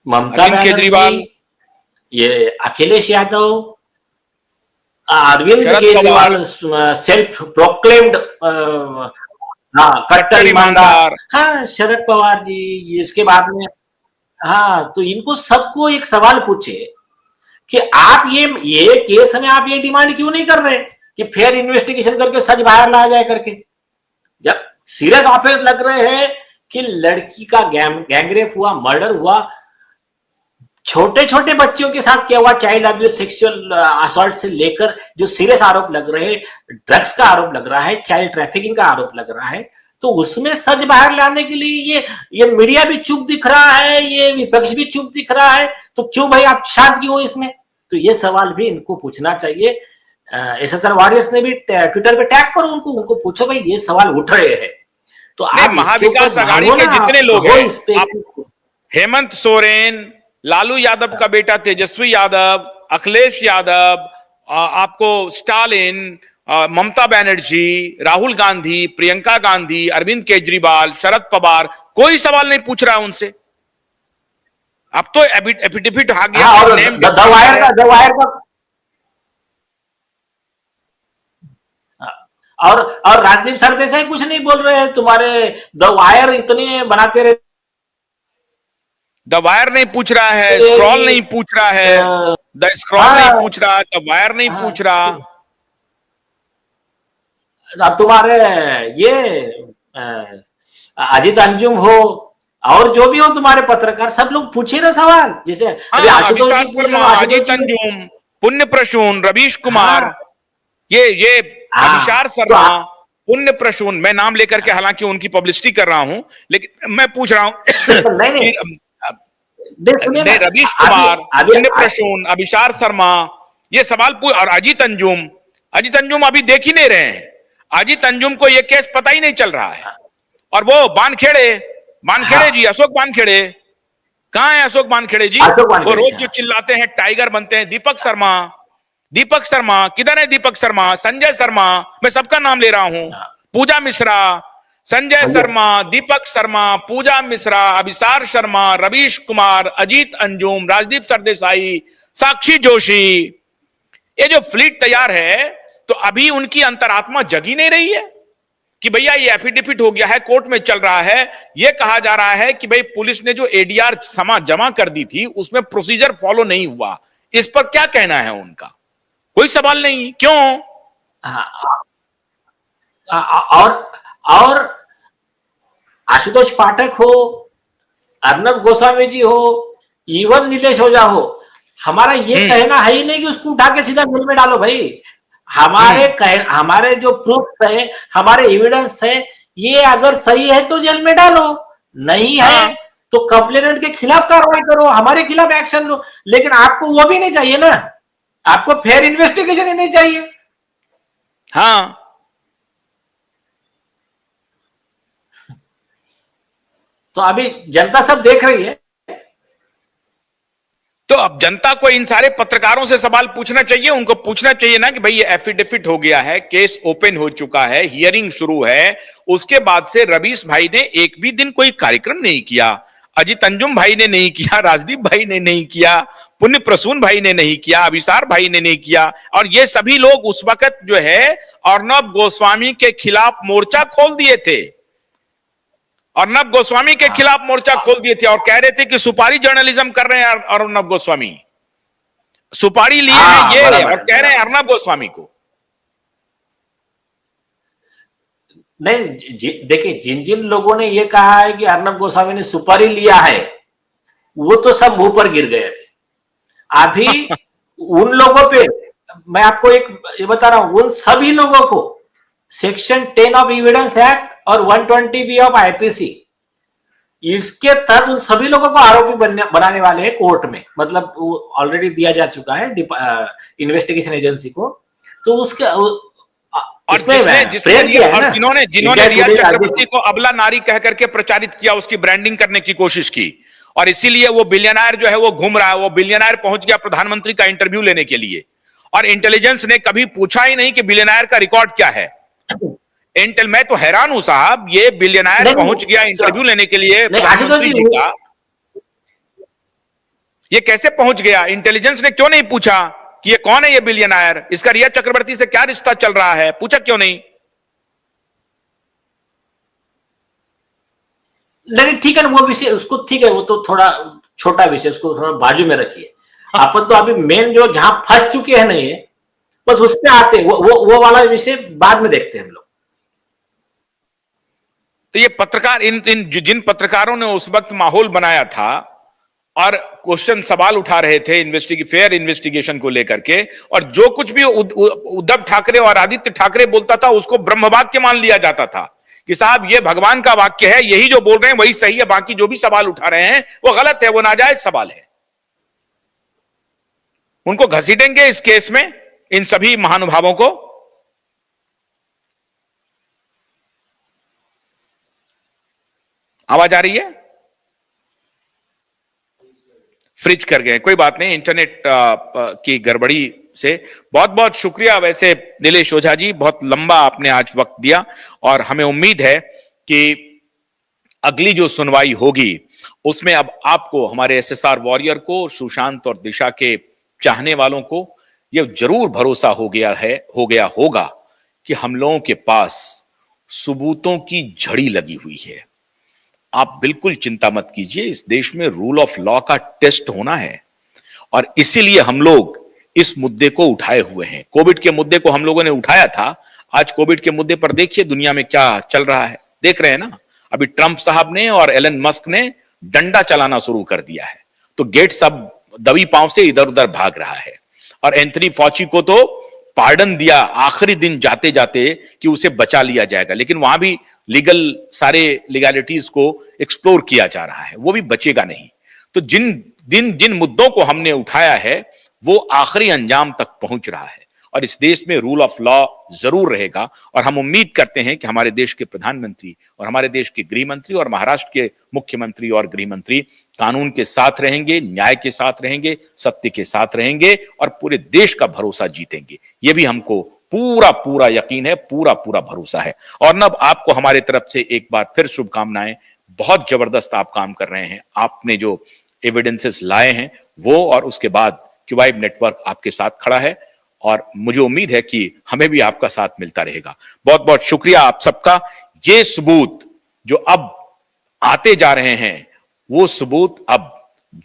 ममता अरविंद बनर्जी, केजरीवाल, ये अखिलेश यादव, अरविंद शरद Kejriwal Pawar, self proclaimed हाँ कट्टर कट्टर ईमानदार, ईमानदार। हाँ शरद पवार जी, इसके बाद में हाँ, तो इनको सबको एक सवाल पूछे कि आप ये केस में आप ये डिमांड क्यों नहीं कर रहे कि फेयर इन्वेस्टिगेशन करके सच बाहर लाया जाए करके, जब सीरियस ऑफेंस लग रहे हैं कि लड़की का गैंगरेप हुआ, मर्डर हुआ, छोटे छोटे बच्चों के साथ क्या हुआ, चाइल्ड अब्यूज, सेक्सुअल असॉल्ट से लेकर जो सीरियस आरोप लग रहे हैं, ड्रग्स का आरोप लग रहा है, चाइल्ड ट्रैफिकिंग का आरोप लग रहा है, तो उसमें सच बाहर लाने के लिए ये मीडिया भी चुप दिख रहा है, ये विपक्ष भी चुप दिख रहा है, तो क्यों भाई आप शांत क्यों हो इसमें? तो ये सवाल भी इनको पूछना चाहिए। एसएसआर वॉरियर्स ने भी ट्विटर पे टैग करो उनको पूछो भाई ये सवाल उठ रहे हैं, तो आप इसके ऊपर महाविकास आघाड़ी मांगो के ना, जितने लोग कहो हैं, इस पे। हेमंत सोरेन, लालू यादव का बेटा तेजस्वी यादव, अखिलेश यादव, आपको स्टालिन, ममता बनर्जी, राहुल गांधी, प्रियंका गांधी, अरविंद केजरीवाल, शरद पवार, कोई सवाल नहीं पूछ रहा है उनसे। अब तो एफिडेविट आ गया। हाँ, और द वायर का और राजदीप सरदेसाई कुछ नहीं बोल रहे हैं, तुम्हारे द वायर इतने बनाते रहे, द वायर नहीं पूछ रहा है, स्क्रॉल नहीं पूछ रहा है, द स्क्रॉल नहीं पूछ रहा, द वायर नहीं पूछ रहा। अब तुम्हारे ये अजीत अंजुम हो और जो भी हो तुम्हारे पत्रकार, सब लोग पूछे ना सवाल, जैसे आशुतोष जी पूछ रहे, अजीत अंजुम, पुण्य प्रसून, रवीश कुमार, ये अभिशार शर्मा, पुण्य प्रसून, मैं नाम लेकर के हालांकि उनकी पब्लिसिटी कर रहा हूं, लेकिन मैं पूछ रहा हूं नहीं, रवीश कुमार, पुण्य प्रसून, अभिशार शर्मा, ये सवाल और अजीत अंजुम अभी देख ही नहीं रहे हैं। अजीत अंजुम को ये केस पता ही नहीं चल रहा है। और वो बानखेड़े जी, अशोक बानखेड़े, कहां है अशोक बानखेड़े जी? वो रोज जो चिल्लाते हैं टाइगर बनते हैं। दीपक शर्मा किधर है? दीपक शर्मा, संजय शर्मा, मैं सबका नाम ले रहा हूं, पूजा मिश्रा, संजय शर्मा, दीपक शर्मा, पूजा मिश्रा, अभिसार शर्मा, रवीश कुमार, अजीत अंजुम, राजदीप सरदेसाई, साक्षी जोशी, ये जो फ्लीट तैयार है, तो अभी उनकी अंतरात्मा जगी नहीं रही है कि भैया ये एफिडेविट हो गया है, कोर्ट में चल रहा है, ये कहा जा रहा है कि भाई पुलिस ने जो एडीआर जमा कर दी थी उसमें प्रोसीजर फॉलो नहीं हुआ। इस पर क्या कहना है उनका? कोई सवाल नहीं, क्यों? और आशुतोष पाठक हो, अर्नब गोस्वामी जी हो, इवन नीलेश ओझा हो, हमारा ये कहना है ही नहीं कि उसको उठा के सीधा जेल में डालो भाई। हमारे जो प्रूफ है, हमारे एविडेंस है, ये अगर सही है तो जेल में डालो, नहीं है तो कंप्लेनेंट के खिलाफ कार्रवाई करो, हमारे खिलाफ एक्शन लो। लेकिन आपको वो भी नहीं चाहिए ना, आपको फेयर इन्वेस्टिगेशन ही नहीं चाहिए। हाँ, तो अभी जनता सब देख रही है, तो अब जनता को इन सारे पत्रकारों से सवाल पूछना चाहिए। उनको पूछना चाहिए ना कि भाई ये एफिडेविट हो गया है, केस ओपन हो चुका है, हियरिंग शुरू है, उसके बाद से रवीश भाई ने एक भी दिन कोई कार्यक्रम नहीं किया, अजीत अंजुम भाई ने नहीं किया, राजदीप भाई ने नहीं किया, पुण्य प्रसून भाई ने नहीं किया, अभिसार भाई ने नहीं किया, और ये सभी लोग उस वक्त जो है अर्नब गोस्वामी के खिलाफ मोर्चा खोल दिए थे, अर्नब गोस्वामी के खिलाफ मोर्चा खोल दिए थे और कह रहे थे कि सुपारी जर्नलिज्म कर रहे हैं अर्नब गोस्वामी, सुपारी लिए हैं ये, और कह रहे हैं अर्नब गोस्वामी को। नहीं, देखिए जिन लोगों ने ये कहा है कि अर्नब गोस्वामी ने सुपारी लिया है, वो तो सब मुंह पर गिर गए। अभी उन लोगों पे मैं आपको एक ये बता रहा हूं, उन सभी लोगों को सेक्शन 10 ऑफ एविडेंस एक्ट और 120 ऑफ आईपीसी, इसके तहत उन सभी लोगों को आरोपी बनाने वाले हैं कोर्ट में, मतलब ऑलरेडी दिया जा चुका है इन्वेस्टिगेशन एजेंसी को। तो उसके और जिन्होंने रिया चक्रवर्ती को अबला नारी कह करके प्रचारित किया, उसकी ब्रांडिंग करने की कोशिश की, और इसीलिए वो बिलियनर जो है वो घूम रहा है, वो बिलियनर पहुंच गया प्रधानमंत्री का इंटरव्यू लेने के लिए, और इंटेलिजेंस ने कभी पूछा ही नहीं कि बिलियनर का रिकॉर्ड क्या है। मैं तो हैरान हूं साहब, ये बिलियनर पहुंच गया इंटरव्यू लेने के लिए प्रधानमंत्री जी का। ये कैसे पहुंच गया? इंटेलिजेंस ने क्यों नहीं पूछा कि ये कौन है, ये बिलियनायर, इसका रिया चक्रवर्ती से क्या रिश्ता चल रहा है? पूछा क्यों नहीं? लेकिन ठीक है ना, वो विषय उसको ठीक है, वो तो थोड़ा छोटा विषय, उसको थोड़ा बाजू में रखिए। अपन तो अभी मेन जो जहां फंस चुके हैं ना, ये बस उस पे आते हैं, वो वाला विषय बाद में देखते हैं हम लोग। तो ये पत्रकार, इन जिन पत्रकारों ने उस वक्त माहौल बनाया था और क्वेश्चन सवाल उठा रहे थे फेयर इन्वेस्टिगेशन को लेकर के, और जो कुछ भी उद्धव ठाकरे और आदित्य ठाकरे बोलता था उसको ब्रह्म वाक्य मान लिया जाता था कि साहब ये भगवान का वाक्य है, यही जो बोल रहे हैं वही सही है, बाकी जो भी सवाल उठा रहे हैं वो गलत है, वो नाजायज सवाल है। उनको घसीटेंगे इस केस में, इन सभी महानुभावों को। आवाज आ रही है? फ्रिज कर गए, कोई बात नहीं, इंटरनेट की गड़बड़ी से। बहुत बहुत शुक्रिया वैसे नीलेश ओझा जी, बहुत लंबा आपने आज वक्त दिया, और हमें उम्मीद है कि अगली जो सुनवाई होगी उसमें अब आपको, हमारे एसएसआर वॉरियर को, सुशांत और दिशा के चाहने वालों को यह जरूर भरोसा हो गया होगा कि हम लोगों के पास सबूतों की झड़ी लगी हुई है। आप बिल्कुल चिंता मत कीजिए, इस देश में रूल ऑफ लॉ का टेस्ट होना है, और इसीलिए हम लोग इस मुद्दे को उठाए हुए हैं। कोविड के मुद्दे को हम लोगों ने उठाया था, आज कोविड के मुद्दे पर देखिए दुनिया में क्या चल रहा है, देख रहे हैं ना। अभी ट्रंप साहब ने और एलन मस्क ने डंडा चलाना शुरू कर दिया है, तो गेट्स अब दबी पांव से इधर उधर भाग रहा है, और एंथनी फॉची को तो पार्डन दिया आखिरी दिन जाते जाते कि उसे बचा लिया जाएगा, लेकिन वहां भी लीगल सारे लीगैलिटीज को एक्सप्लोर किया जा रहा है, वो भी बचेगा नहीं। तो जिन मुद्दों को हमने उठाया है वो आखिरी अंजाम तक पहुंच रहा है, और इस देश में रूल ऑफ लॉ जरूर रहेगा। और हम उम्मीद करते हैं कि हमारे देश के प्रधानमंत्री और हमारे देश के गृह मंत्री और महाराष्ट्र के मुख्यमंत्री और गृह मंत्री कानून के साथ रहेंगे, न्याय के साथ रहेंगे, सत्य के साथ रहेंगे, और पूरे देश का भरोसा जीतेंगे। ये भी हमको पूरा पूरा यकीन है, पूरा पूरा भरोसा है। और न आपको हमारे तरफ से एक बार फिर शुभकामनाएं। बहुत जबरदस्त आप काम कर रहे हैं, आपने जो एविडेंसेस लाए हैं वो, और उसके बाद क्यूवाइब नेटवर्क आपके साथ खड़ा है, और मुझे उम्मीद है कि हमें भी आपका साथ मिलता रहेगा। बहुत बहुत शुक्रिया आप सबका। ये सबूत जो अब आते जा रहे हैं, वो सबूत अब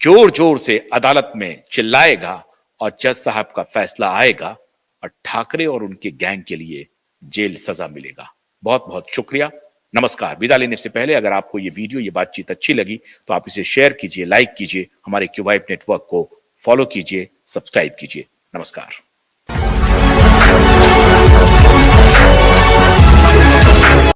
जोर जोर से अदालत में चिल्लाएगा, और जज साहब का फैसला आएगा, और ठाकरे और उनके गैंग के लिए जेल सजा मिलेगा। बहुत बहुत शुक्रिया, नमस्कार। विदा लेने से पहले अगर आपको ये वीडियो, ये बातचीत अच्छी लगी तो आप इसे शेयर कीजिए, लाइक कीजिए, हमारे क्यूवाइब नेटवर्क को फॉलो कीजिए, सब्सक्राइब कीजिए। नमस्कार।